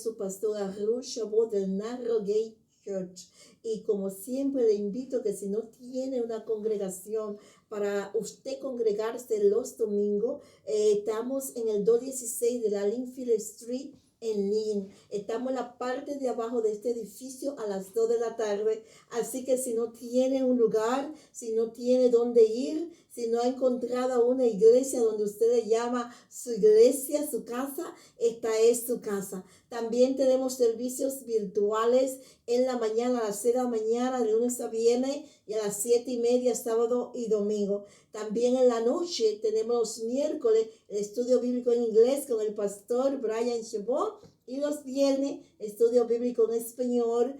su pastora Ruth Chabot del Narrow Gate Church. Y como siempre le invito que si no tiene una congregación para usted congregarse los domingos, estamos en el 216 de la Linfield Street en Lynn. Estamos en la parte de abajo de este edificio a las 2 de la tarde. Así que si no tiene un lugar, si no tiene dónde ir, si no ha encontrado una iglesia donde usted le llama su iglesia, su casa, esta es su casa. También tenemos servicios virtuales en la mañana, a las 6 de la mañana, de lunes a viernes, y a las 7:30, sábado y domingo. También en la noche tenemos los miércoles el estudio bíblico en inglés con el pastor Brian Chabot, y los viernes estudio bíblico en español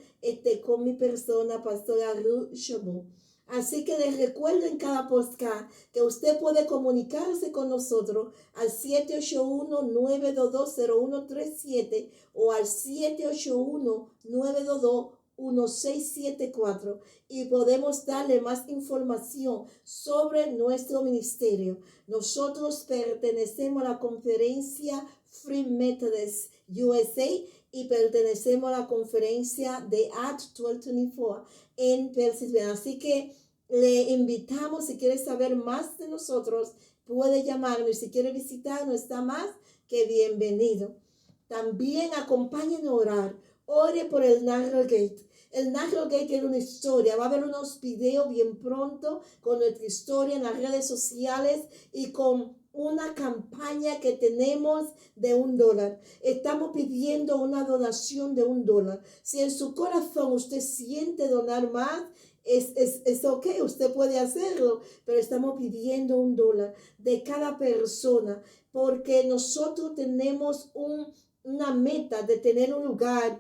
con mi persona, pastora Ruth Chabot. Así que les recuerdo en cada podcast que usted puede comunicarse con nosotros al 781-922-0137 o al 781-922-1674 y podemos darle más información sobre nuestro ministerio. Nosotros pertenecemos a la conferencia Free Methodist USA y pertenecemos a la conferencia de Acts 1224 en Pennsylvania. Así que le invitamos, si quiere saber más de nosotros, puede llamarnos, y si quiere visitarnos, está más que bienvenido. También acompáñenos a orar. Ore por el Narrow Gate. El Narrow Gate tiene una historia. Va a haber unos videos bien pronto con nuestra historia en las redes sociales y con una campaña que tenemos de $1. Estamos pidiendo una donación de $1. Si en su corazón usted siente donar más, es ok, usted puede hacerlo, pero estamos pidiendo $1 de cada persona, porque nosotros tenemos una meta de tener un lugar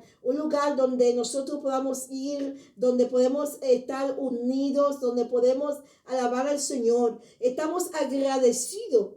donde nosotros podamos ir, donde podemos estar unidos, donde podemos alabar al Señor. Estamos agradecidos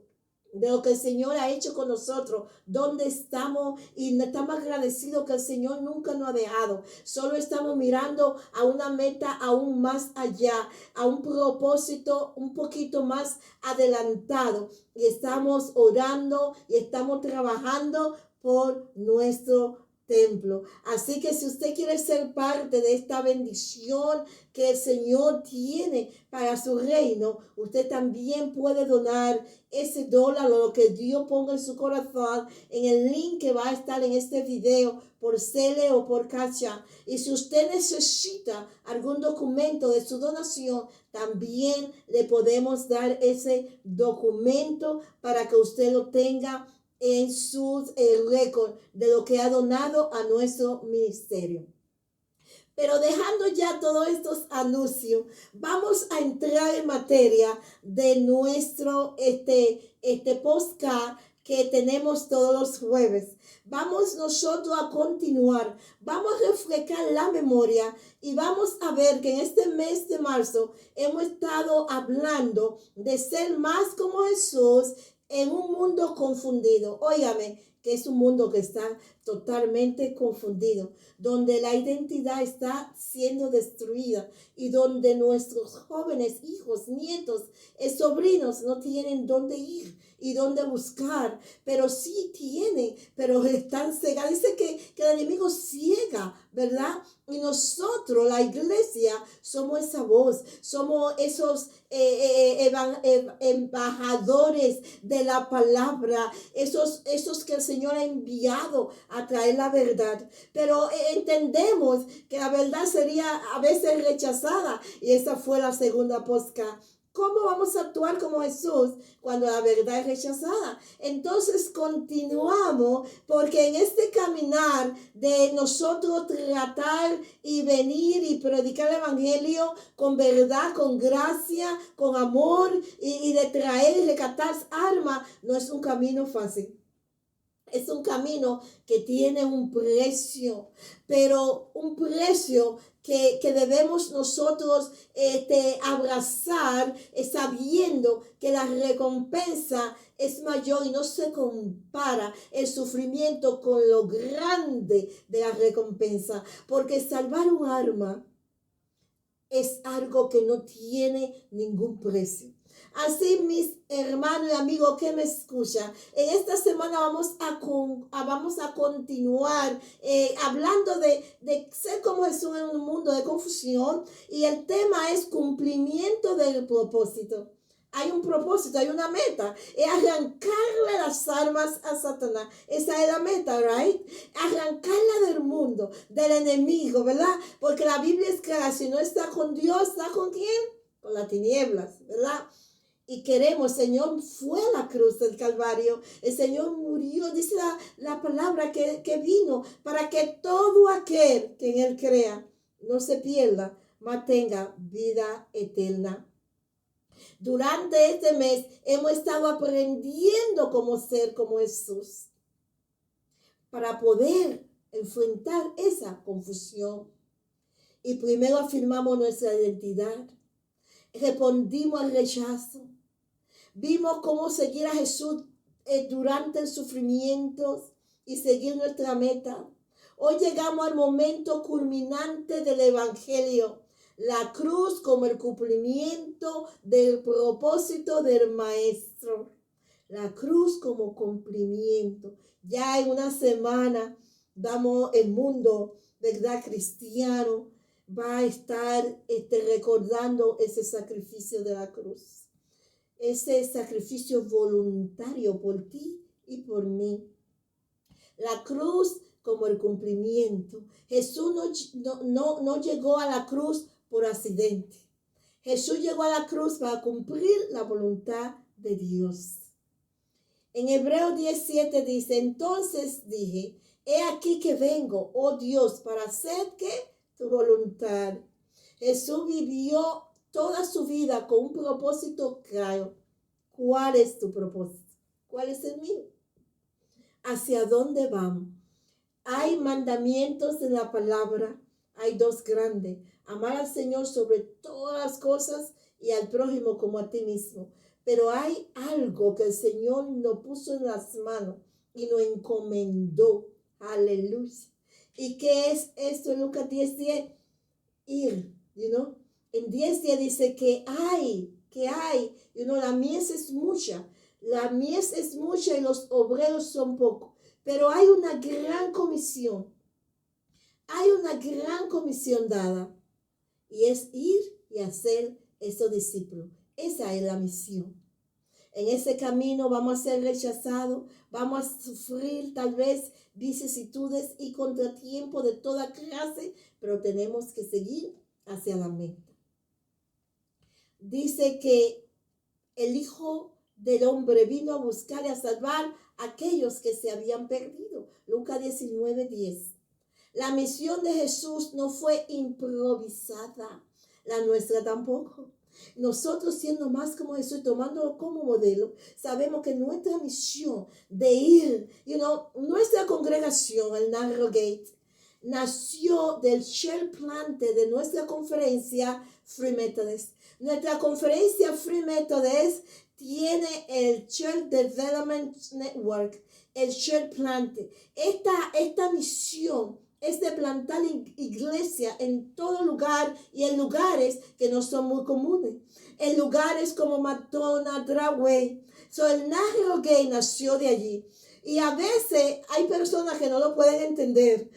de lo que el Señor ha hecho con nosotros, donde estamos, y estamos agradecidos que el Señor nunca nos ha dejado. Solo estamos mirando a una meta aún más allá, a un propósito un poquito más adelantado, y estamos orando y estamos trabajando por nuestro templo. Así que si usted quiere ser parte de esta bendición que el Señor tiene para su reino, usted también puede donar ese $1 o lo que Dios ponga en su corazón en el link que va a estar en este video por Cele o por Cash App. Y si usted necesita algún documento de su donación, también le podemos dar ese documento para que usted lo tenga en sus récord de lo que ha donado a nuestro ministerio. Pero dejando ya todos estos anuncios, vamos a entrar en materia de nuestro podcast que tenemos todos los jueves. Vamos nosotros a continuar, vamos a refrescar la memoria y vamos a ver que en este mes de marzo hemos estado hablando de ser más como Jesús en un mundo confundido. Óigame, que es un mundo que está totalmente confundido, donde la identidad está siendo destruida y donde nuestros jóvenes, hijos, nietos, sobrinos no tienen dónde ir y dónde buscar, pero sí tienen, pero están cegados. Dice que el enemigo ciega, ¿verdad? Y nosotros, la iglesia, somos esa voz, somos esos embajadores de la palabra, esos que el Señor ha enviado a traer la verdad. Pero entendemos que la verdad sería a veces rechazada, y esa fue la segunda podcast. ¿Cómo vamos a actuar como Jesús cuando la verdad es rechazada? Entonces continuamos, porque en este caminar de nosotros tratar y venir y predicar el evangelio con verdad, con gracia, con amor y de traer y rescatar almas, no es un camino fácil. Es un camino que tiene un precio, pero un precio que debemos nosotros abrazar, sabiendo que la recompensa es mayor y no se compara el sufrimiento con lo grande de la recompensa, porque salvar un alma es algo que no tiene ningún precio. Así, mis hermanos y amigos que me escuchan, en esta semana vamos a continuar hablando de ser como Jesús en un mundo de confusión, y el tema es cumplimiento del propósito. Hay un propósito, hay una meta, es arrancarle las armas a Satanás. Esa es la meta, right? Arrancarla del mundo, del enemigo, ¿verdad? Porque la Biblia es clara, si no está con Dios, ¿está con quién? Con las tinieblas, ¿verdad? Y queremos, el Señor fue a la cruz del Calvario, el Señor murió, dice la palabra que vino para que todo aquel que en Él crea no se pierda, mas tenga vida eterna. Durante este mes hemos estado aprendiendo cómo ser como Jesús para poder enfrentar esa confusión. Y primero afirmamos nuestra identidad, respondimos al rechazo, vimos cómo seguir a Jesús durante el sufrimiento y seguir nuestra meta. Hoy llegamos al momento culminante del Evangelio, la cruz como el cumplimiento del propósito del Maestro. La cruz como cumplimiento. Ya en una semana el mundo, ¿verdad?, cristiano, va a estar recordando ese sacrificio de la cruz. Ese sacrificio voluntario por ti y por mí. La cruz como el cumplimiento. Jesús no llegó a la cruz por accidente. Jesús llegó a la cruz para cumplir la voluntad de Dios. En Hebreos 10:7 dice, entonces dije, he aquí que vengo, oh Dios, para hacer ¿qué? Tu voluntad. Jesús vivió toda su vida con un propósito claro. ¿Cuál es tu propósito? ¿Cuál es el mío? ¿Hacia dónde vamos? Hay mandamientos en la palabra. Hay dos grandes. Amar al Señor sobre todas las cosas y al prójimo como a ti mismo. Pero hay algo que el Señor nos puso en las manos y nos encomendó. Aleluya. ¿Y qué es esto en Lucas 10:10? Ir, En 10:10 dice que hay, la mies es mucha. La mies es mucha y los obreros son pocos. Pero hay una gran comisión. Hay una gran comisión dada. Y es ir y hacer esos discípulos. Esa es la misión. En ese camino vamos a ser rechazados. Vamos a sufrir tal vez vicisitudes y contratiempos de toda clase. Pero tenemos que seguir hacia la meta. Dice que el Hijo del Hombre vino a buscar y a salvar a aquellos que se habían perdido. Lucas 19:10. La misión de Jesús no fue improvisada, la nuestra tampoco. Nosotros, siendo más como Jesús, tomándolo como modelo, sabemos que nuestra misión de ir, nuestra congregación, el Narrow Gate, nació del share plante de nuestra conferencia Free Methodist. Nuestra conferencia Free Methodist tiene el Church Development Network, el Church Plante. Esta misión es de plantar iglesia en todo lugar y en lugares que no son muy comunes. En lugares como McDonald's, Dragway. El Narrow Gate nació de allí. Y a veces hay personas que no lo pueden entender.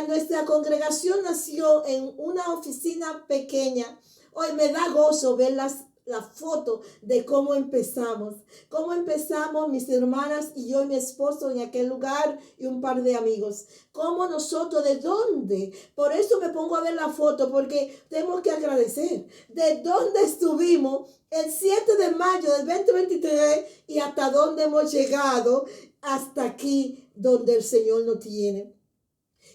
Nuestra congregación nació en una oficina pequeña. Hoy me da gozo ver la foto de cómo empezamos. Cómo empezamos mis hermanas y yo y mi esposo en aquel lugar y un par de amigos. Cómo nosotros, ¿de dónde? Por eso me pongo a ver la foto, porque tenemos que agradecer. ¿De dónde estuvimos el 7 de mayo del 2023 y hasta dónde hemos llegado? Hasta aquí donde el Señor nos tiene.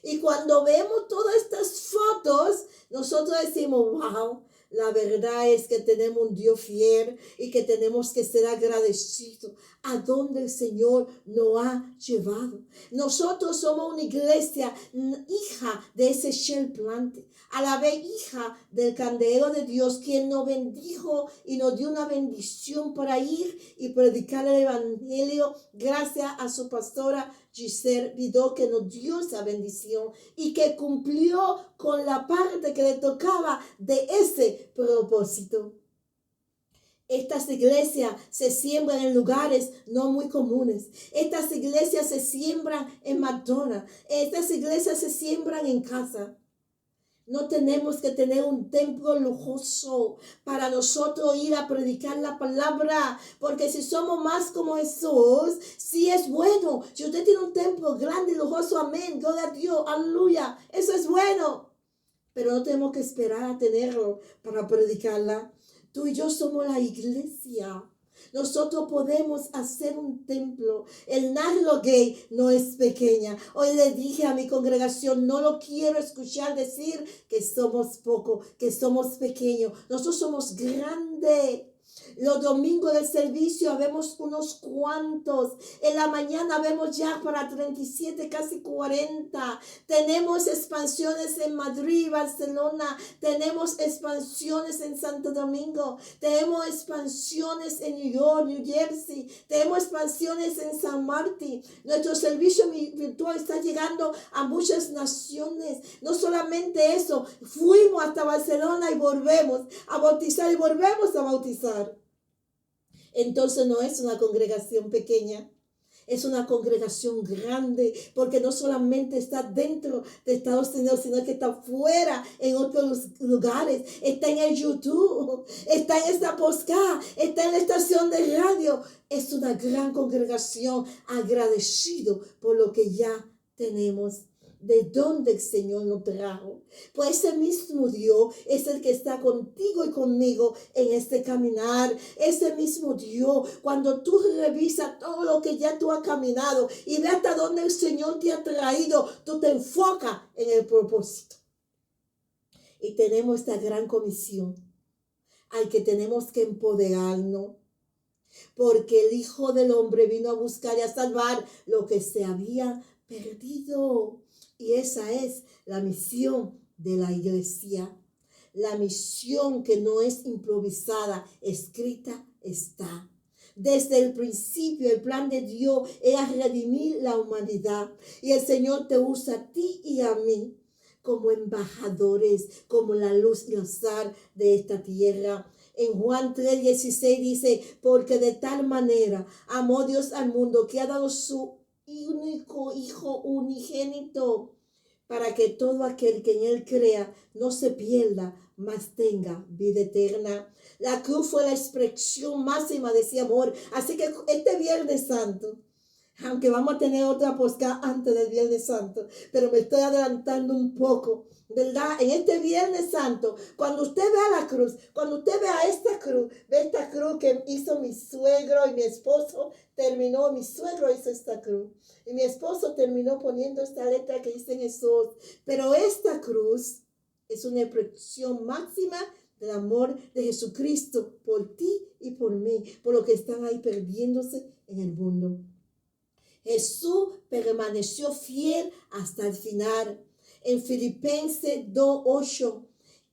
Y cuando vemos todas estas fotos, nosotros decimos, wow, la verdad es que tenemos un Dios fiel y que tenemos que ser agradecidos a donde el Señor nos ha llevado. Nosotros somos una iglesia hija de ese shell plante, a la vez hija del candelero de Dios, quien nos bendijo y nos dio una bendición para ir y predicar el evangelio gracias a su pastora Giselle Vidó, que nos dio esa bendición y que cumplió con la parte que le tocaba de ese propósito. Estas iglesias se siembran en lugares no muy comunes. Estas iglesias se siembran en McDonald's. Estas iglesias se siembran en casa. No tenemos que tener un templo lujoso para nosotros ir a predicar la palabra, porque si somos más como Jesús, sí es bueno. Si usted tiene un templo grande y lujoso, amén, gloria a Dios, aleluya, eso es bueno. Pero no tenemos que esperar a tenerlo para predicarla. Tú y yo somos la iglesia. Nosotros podemos hacer un templo. El Nashville Gate no es pequeña. Hoy le dije a mi congregación, no lo quiero escuchar decir que somos poco, que somos pequeños. Nosotros somos grandes. Los domingos del servicio vemos unos cuantos. En la mañana vemos ya para 37, casi 40. Tenemos expansiones en Madrid, Barcelona. Tenemos expansiones en Santo Domingo. Tenemos expansiones en New York, New Jersey. Tenemos expansiones en San Martín. Nuestro servicio virtual está llegando a muchas naciones. No solamente eso, fuimos hasta Barcelona y volvemos a bautizar y volvemos a bautizar. Entonces no es una congregación pequeña, es una congregación grande, porque no solamente está dentro de Estados Unidos, sino que está fuera en otros lugares. Está en el YouTube, está en esta podcast, está en la estación de radio. Es una gran congregación, agradecido por lo que ya tenemos. ¿De dónde el Señor nos trajo? Pues ese mismo Dios es el que está contigo y conmigo en este caminar. Ese mismo Dios, cuando tú revisas todo lo que ya tú has caminado y ves hasta dónde el Señor te ha traído, tú te enfocas en el propósito. Y tenemos esta gran comisión al que tenemos que empoderarnos. Porque el Hijo del Hombre vino a buscar y a salvar lo que se había perdido. Y esa es la misión de la iglesia. La misión que no es improvisada, escrita está. Desde el principio el plan de Dios era redimir la humanidad. Y el Señor te usa a ti y a mí como embajadores, como la luz y el sal de esta tierra. En Juan 3:16 dice, porque de tal manera amó Dios al mundo que ha dado su único Hijo unigénito, para que todo aquel que en él crea no se pierda, mas tenga vida eterna. La cruz fue la expresión máxima de ese amor. Así que este Viernes Santo, aunque vamos a tener otra podcast antes del Viernes Santo, pero me estoy adelantando un poco, ¿verdad? En este Viernes Santo, cuando usted vea la cruz, cuando usted vea esta cruz que hizo mi suegro y mi esposo terminó, mi suegro hizo esta cruz y mi esposo terminó poniendo esta letra que dice Jesús, pero esta cruz es una expresión máxima del amor de Jesucristo por ti y por mí, por los que están ahí perdiéndose en el mundo. Jesús permaneció fiel hasta el final. En Filipenses 2:8,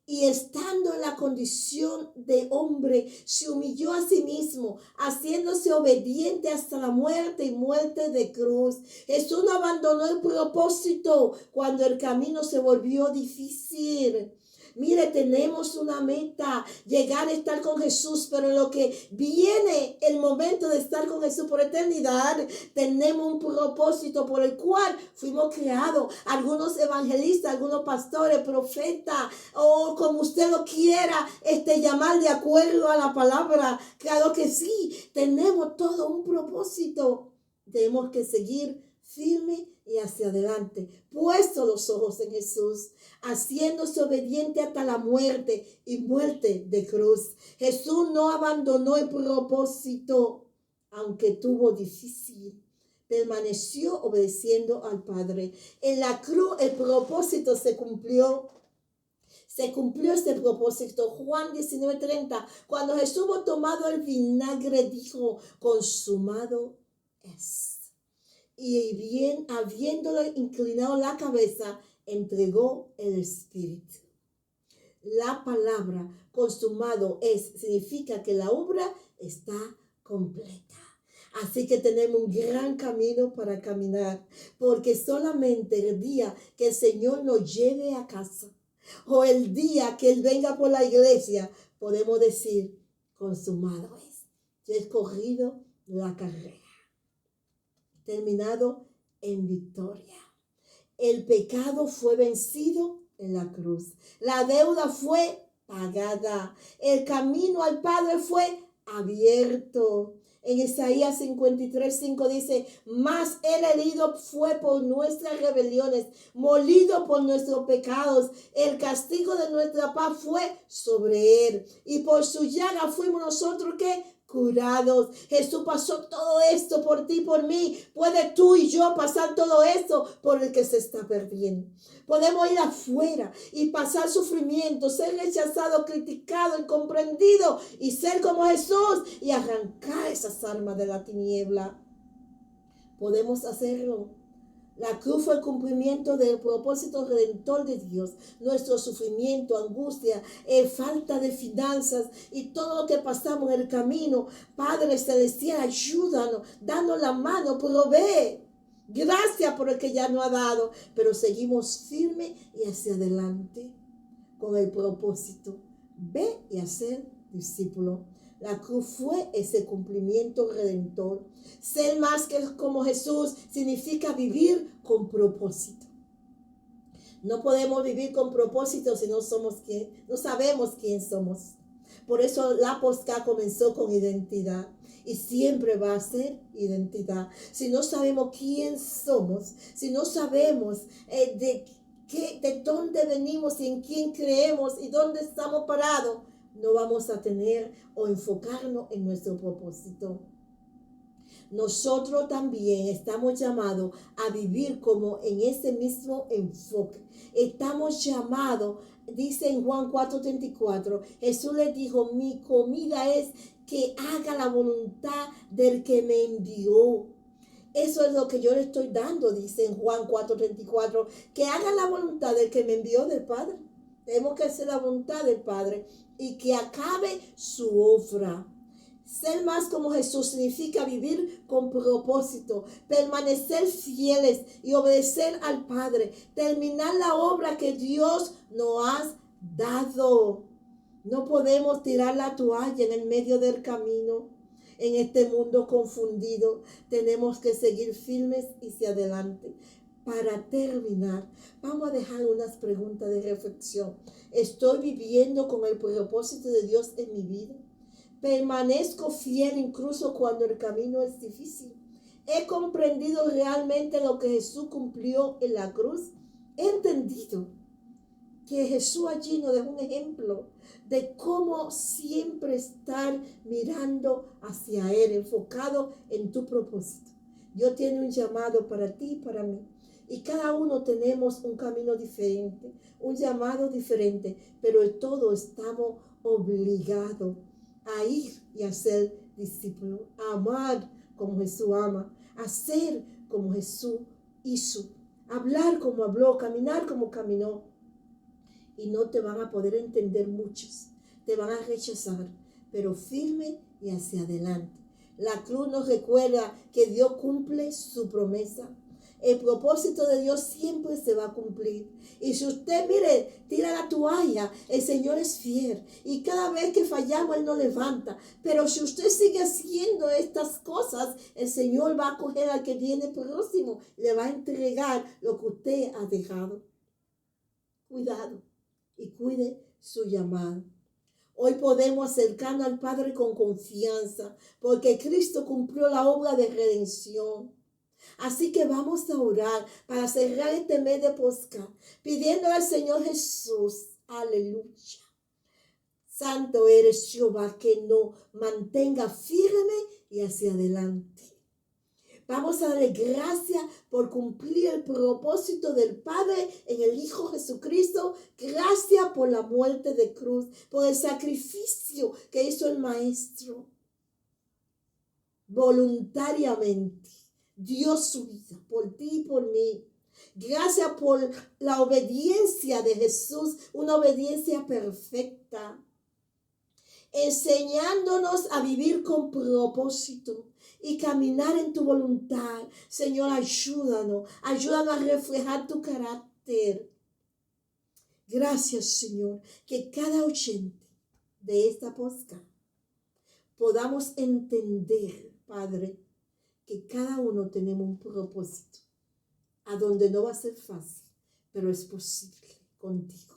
y estando en la condición de hombre, se humilló a sí mismo, haciéndose obediente hasta la muerte y muerte de cruz. Jesús no abandonó el propósito cuando el camino se volvió difícil. Mire, tenemos una meta, llegar a estar con Jesús, pero en lo que viene el momento de estar con Jesús por eternidad, tenemos un propósito por el cual fuimos creados. Algunos evangelistas, algunos pastores, profetas, o como usted lo quiera llamar de acuerdo a la palabra. Claro que sí, tenemos todo un propósito. Tenemos que seguir firme y hacia adelante, puesto los ojos en Jesús, haciéndose obediente hasta la muerte y muerte de cruz. Jesús no abandonó el propósito, aunque tuvo difícil. Permaneció obedeciendo al Padre. En la cruz el propósito se cumplió. Se cumplió este propósito. Juan 19:30, cuando Jesús hubo tomado el vinagre, dijo, consumado es. Y bien, habiéndole inclinado la cabeza, entregó el Espíritu. La palabra consumado es, significa que la obra está completa. Así que tenemos un gran camino para caminar, porque solamente el día que el Señor nos lleve a casa, o el día que Él venga por la iglesia, podemos decir, consumado es. Yo he corrido la carrera, terminado en victoria. El pecado fue vencido en la cruz. La deuda fue pagada. El camino al Padre fue abierto. En Isaías 53:5 dice, mas el herido fue por nuestras rebeliones, molido por nuestros pecados. El castigo de nuestra paz fue sobre él. Y por su llaga fuimos nosotros que curados. Jesús pasó todo esto por ti, por mí. Puede tú y yo pasar todo esto por el que se está perdiendo. Podemos ir afuera y pasar sufrimiento, ser rechazado, criticado, incomprendido y ser como Jesús y arrancar esas armas de la tiniebla. Podemos hacerlo. La cruz fue el cumplimiento del propósito redentor de Dios. Nuestro sufrimiento, angustia, falta de finanzas y todo lo que pasamos en el camino. Padre Celestial, ayúdanos, danos la mano, provee. Gracias por el que ya no ha dado, pero seguimos firmes y hacia adelante con el propósito. Ve y hacer discípulo. La cruz fue ese cumplimiento redentor. Ser más que como Jesús significa vivir con propósito. No podemos vivir con propósito si no sabemos quién somos. Por eso la Posca comenzó con identidad y siempre va a ser identidad. Si no sabemos quién somos, si no sabemos de dónde venimos y en quién creemos y dónde estamos parados, no vamos a tener o enfocarnos en nuestro propósito. Nosotros también estamos llamados a vivir como en ese mismo enfoque. Estamos llamados, dice en Juan 4:34, Jesús les dijo, mi comida es que haga la voluntad del que me envió. Eso es lo que yo le estoy dando, dice en Juan 4:34, que haga la voluntad del que me envió, del Padre. Tenemos que hacer la voluntad del Padre y que acabe su obra. Ser más como Jesús significa vivir con propósito, permanecer fieles y obedecer al Padre, terminar la obra que Dios nos ha dado. No podemos tirar la toalla en el medio del camino. En este mundo confundido, tenemos que seguir firmes y hacia adelante. Para terminar, vamos a dejar unas preguntas de reflexión. ¿Estoy viviendo con el propósito de Dios en mi vida? ¿Permanezco fiel incluso cuando el camino es difícil? ¿He comprendido realmente lo que Jesús cumplió en la cruz? ¿He entendido que Jesús allí nos dejó un ejemplo de cómo siempre estar mirando hacia Él, enfocado en tu propósito? Dios tiene un llamado para ti y para mí. Y cada uno tenemos un camino diferente, un llamado diferente, pero en todo estamos obligados a ir y a ser discípulos, a amar como Jesús ama, a ser como Jesús hizo, hablar como habló, caminar como caminó. Y no te van a poder entender muchos, te van a rechazar, pero firme y hacia adelante. La cruz nos recuerda que Dios cumple su promesa. El propósito de Dios siempre se va a cumplir. Y si usted, mire, tira la toalla, el Señor es fiel. Y cada vez que fallamos, Él nos levanta. Pero si usted sigue haciendo estas cosas, el Señor va a coger al que viene próximo. Le va a entregar lo que usted ha dejado. Cuidado y cuide su llamado. Hoy podemos acercarnos al Padre con confianza, porque Cristo cumplió la obra de redención. Así que vamos a orar para cerrar este mes de Pascua, pidiendo al Señor Jesús, aleluya. Santo eres Jehová, que nos mantenga firme y hacia adelante. Vamos a darle gracias por cumplir el propósito del Padre en el Hijo Jesucristo. Gracias por la muerte de cruz, por el sacrificio que hizo el Maestro. Voluntariamente dio su vida por ti y por mí. Gracias por la obediencia de Jesús, una obediencia perfecta, enseñándonos a vivir con propósito y caminar en tu voluntad. Señor, ayúdanos a reflejar tu carácter. Gracias, Señor, que cada oyente de esta podcast podamos entender, Padre, que cada uno tenemos un propósito, a donde no va a ser fácil, pero es posible contigo.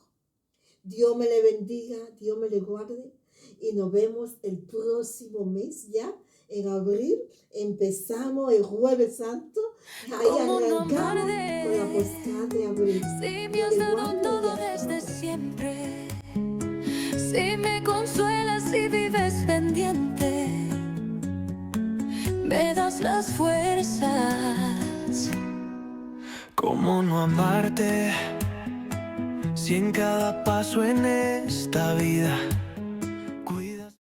Dios me le bendiga, Dios me le guarde y nos vemos el próximo mes ya, en abril. Empezamos el Jueves Santo, ahí arrancamos con la postal de abril. Si me has dado todo desde siempre, si me consuelas y vives pendiente, me das las fuerzas. ¿Cómo no amarte si en cada paso en esta vida